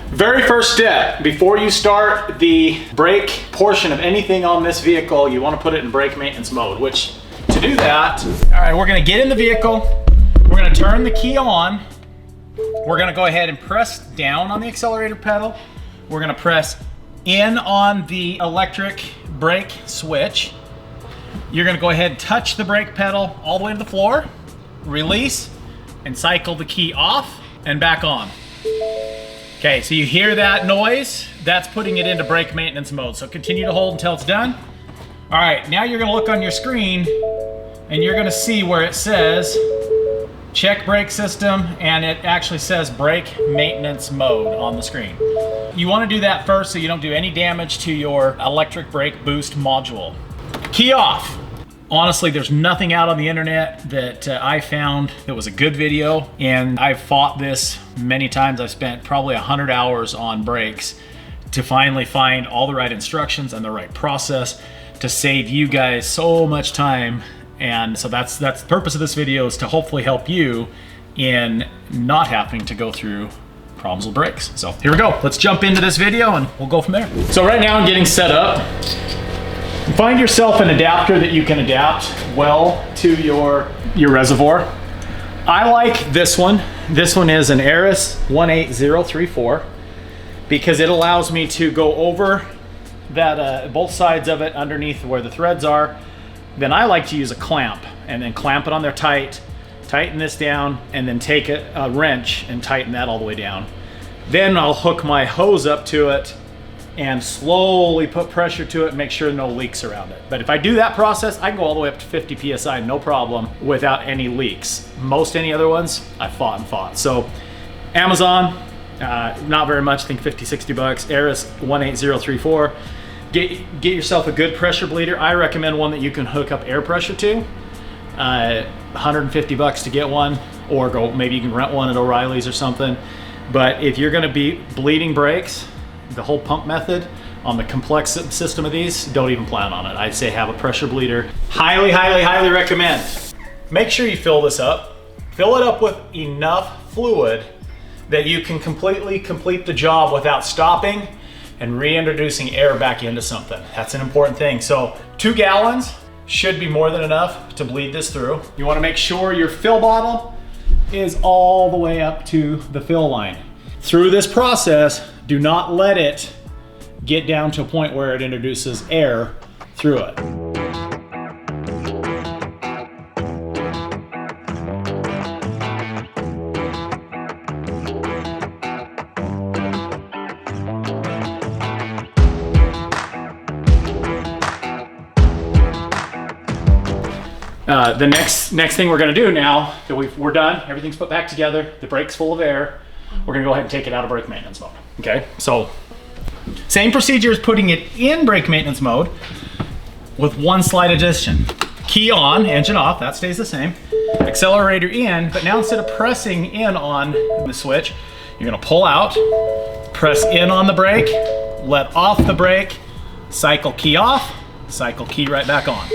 Very first step, before you start the brake portion of anything on this vehicle, you want to put it in brake maintenance mode, which to do that, all right, we're going to get in the vehicle, we're going to turn the key on, we're going to go ahead and press down on the accelerator pedal, we're going to press in on the electric brake switch, you're going to go ahead and touch the brake pedal all the way to the floor, release, and cycle the key off and back on. Okay, so you hear that noise? That's putting it into brake maintenance mode. So continue to hold until it's done. All right, now you're gonna look on your screen and you're gonna see where it says check brake system, and it actually says brake maintenance mode on the screen. You wanna do that first so you don't do any damage to your electric brake boost module. Key off. Honestly, there's nothing out on the internet that I found that was a good video, and I've fought this many times. I've spent probably 100 hours on brakes to finally find all the right instructions and the right process to save you guys so much time. And so that's the purpose of this video, is to hopefully help you in not having to go through problems with brakes. So here we go. Let's jump into this video and we'll go from there. So right now I'm getting set up. Find yourself an adapter that you can adapt well to your reservoir. I like this one. This one is an Aris 18034 because it allows me to go over that both sides of it underneath where the threads are. Then I like to use a clamp and then clamp it on there tight, tighten this down, and then take a wrench and tighten that all the way down. Then I'll hook my hose up to it and slowly put pressure to it and make sure no leaks around it. But if I do that process, I can go all the way up to 50 PSI, no problem, without any leaks. Most any other ones, I fought and fought. So Amazon, not very much, I think 50, 60 bucks, Aris 18034. Get yourself a good pressure bleeder. I recommend one that you can hook up air pressure to. 150 bucks to get one, or maybe you can rent one at O'Reilly's or something. But if you're gonna be bleeding brakes, the whole pump method on the complex system of these, don't even plan on it. I'd say have a pressure bleeder. Highly, highly, highly recommend. Make sure you fill this up. Fill it up with enough fluid that you can completely complete the job without stopping and reintroducing air back into something. That's an important thing. So 2 gallons should be more than enough to bleed this through. You wanna make sure your fill bottle is all the way up to the fill line. Through this process, do not let it get down to a point where it introduces air through it. The next thing we're gonna do now that we're done, everything's put back together, the brake's full of air, we're gonna go ahead and take it out of brake maintenance mode. Okay, so same procedure as putting it in brake maintenance mode with one slight addition. Key on, engine off, that stays the same. Accelerator in, but now instead of pressing in on the switch, you're gonna pull out, press in on the brake, let off the brake, cycle key off, cycle key right back on.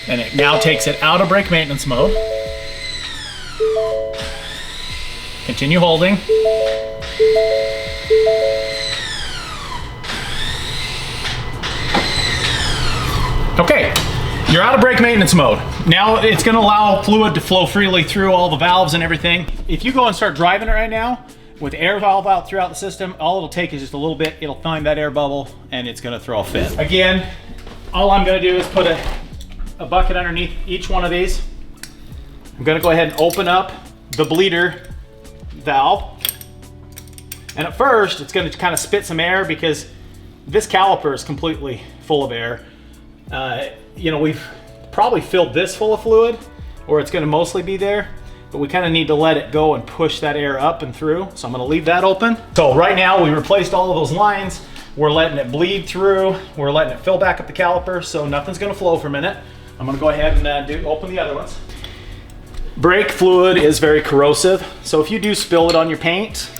And it now takes it out of brake maintenance mode. Continue holding. Okay, you're out of brake maintenance mode. Now it's gonna allow fluid to flow freely through all the valves and everything. If you go and start driving it right now, with air valve out throughout the system, all it'll take is just a little bit, it'll find that air bubble, and it's gonna throw a fit. Again, all I'm gonna do is put a bucket underneath each one of these. I'm gonna go ahead and open up the bleeder valve. And at first, it's gonna kind of spit some air because this caliper is completely full of air. You know, we've probably filled this full of fluid, or it's gonna mostly be there, but we kind of need to let it go and push that air up and through. So I'm gonna leave that open. So right now, we replaced all of those lines. We're letting it bleed through. We're letting it fill back up the caliper, so nothing's gonna flow for a minute. I'm gonna go ahead and open the other ones. Brake fluid is very corrosive, so if you do spill it on your paint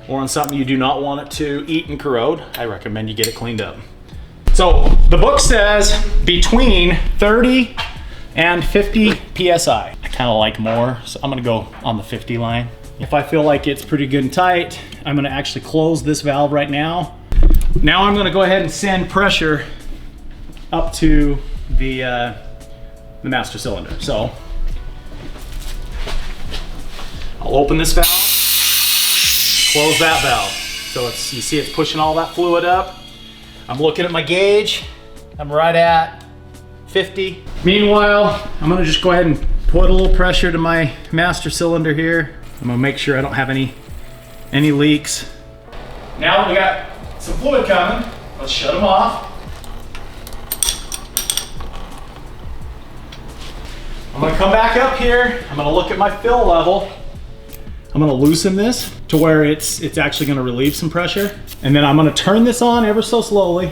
or on something you do not want it to eat and corrode, I recommend you get it cleaned up. So the book says between 30 and 50 PSI. I kind of like more, so I'm gonna go on the 50 line. If I feel like it's pretty good and tight, I'm gonna actually close this valve right now. Now I'm gonna go ahead and send pressure up to the master cylinder. So I'll open this valve, close that valve. So you see it's pushing all that fluid up. I'm looking at my gauge. I'm right at 50. Meanwhile, I'm gonna just go ahead and put a little pressure to my master cylinder here. I'm gonna make sure I don't have any leaks. Now that we got some fluid coming, let's shut them off. I'm gonna come back up here. I'm gonna look at my fill level. I'm gonna loosen this to where it's actually gonna relieve some pressure. And then I'm gonna turn this on ever so slowly.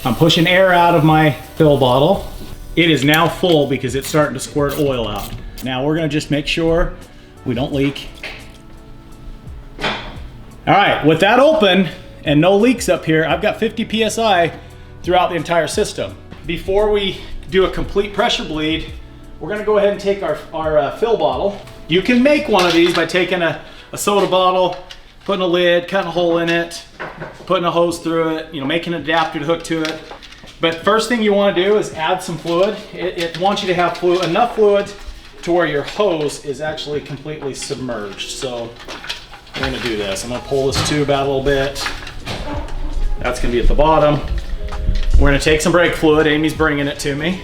I'm pushing air out of my fill bottle. It is now full because it's starting to squirt oil out. Now we're gonna just make sure we don't leak. All right, with that open and no leaks up here, I've got 50 PSI throughout the entire system. Before we do a complete pressure bleed, we're gonna go ahead and take our fill bottle. You can make one of these by taking a soda bottle, putting a lid, cutting a hole in it, putting a hose through it, making an adapter to hook to it. But first thing you want to do is add some fluid. It wants you to have enough fluid to where your hose is actually completely submerged. So we're going to do this. I'm going to pull this tube out a little bit. That's going to be at the bottom. We're going to take some brake fluid. Amy's bringing it to me.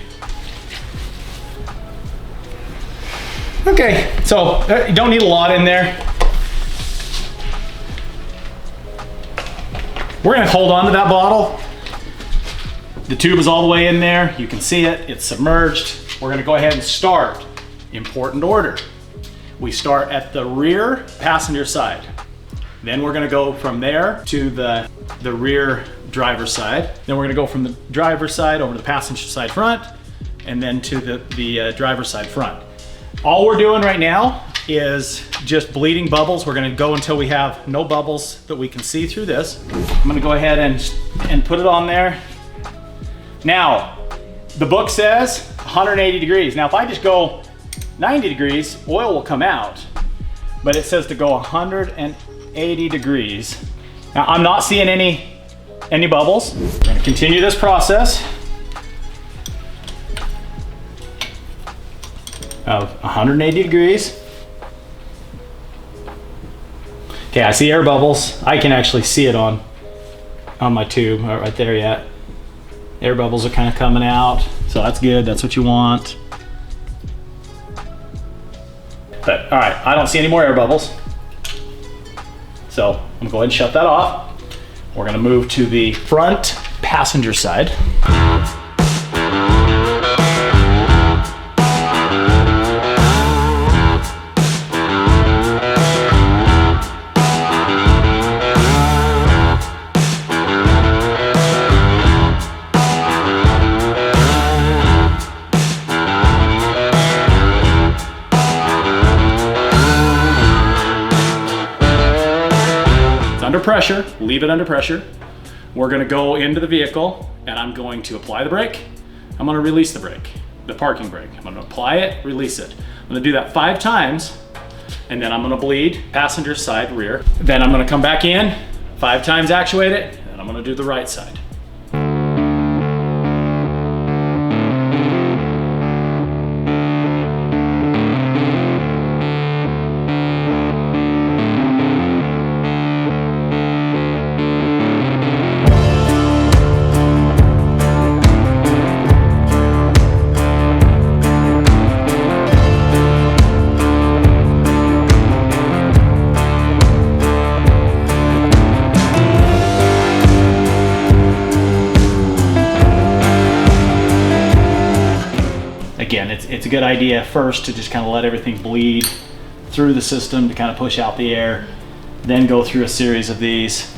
Okay, so you don't need a lot in there. We're going to hold on to that bottle. The tube is all the way in there. You can see it, it's submerged. We're gonna go ahead and start. Important order. We start at the rear passenger side. Then we're gonna go from there to the rear driver's side. Then we're gonna go from the driver's side over to the passenger side front, and then to the driver's side front. All we're doing right now is just bleeding bubbles. We're gonna go until we have no bubbles that we can see through this. I'm gonna go ahead and put it on there. Now, the book says 180 degrees. Now, if I just go 90 degrees, oil will come out, but it says to go 180 degrees. Now, I'm not seeing any bubbles. We're gonna continue this process of 180 degrees. Okay, I see air bubbles. I can actually see it on my tube right there yet. Air bubbles are kind of coming out, so that's good. That's what you want. But all right, I don't see any more air bubbles. So I'm gonna go ahead and shut that off. We're gonna move to the front passenger side. Under pressure, leave it under pressure. We're gonna go into the vehicle and I'm going to apply the brake. I'm gonna release the brake, the parking brake. I'm gonna apply it, release it. I'm gonna do that 5 times and then I'm gonna bleed passenger side rear. Then I'm gonna come back in, 5 times actuate it, and I'm gonna do the right side. Again, it's a good idea first to just kind of let everything bleed through the system to kind of push out the air, then go through a series of these.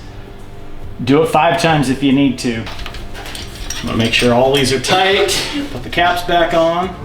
Do it 5 times if you need to. I'm gonna make sure all these are tight, put the caps back on.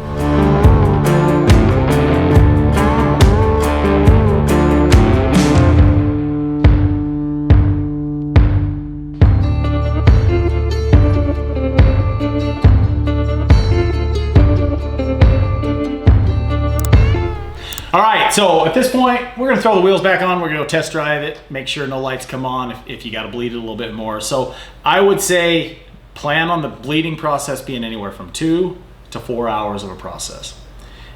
so at this point, we're gonna throw the wheels back on. We're gonna go test drive it, make sure no lights come on if you gotta bleed it a little bit more. So I would say plan on the bleeding process being anywhere from 2 to 4 hours of a process.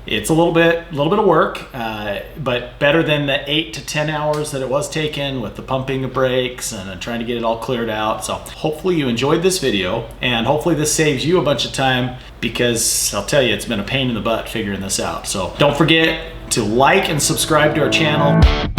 It's a little bit of work, but better than the 8 to 10 hours that it was taken with the pumping of brakes and trying to get it all cleared out. So hopefully you enjoyed this video, and hopefully this saves you a bunch of time, because I'll tell you, it's been a pain in the butt figuring this out. So don't forget to like and subscribe to our channel.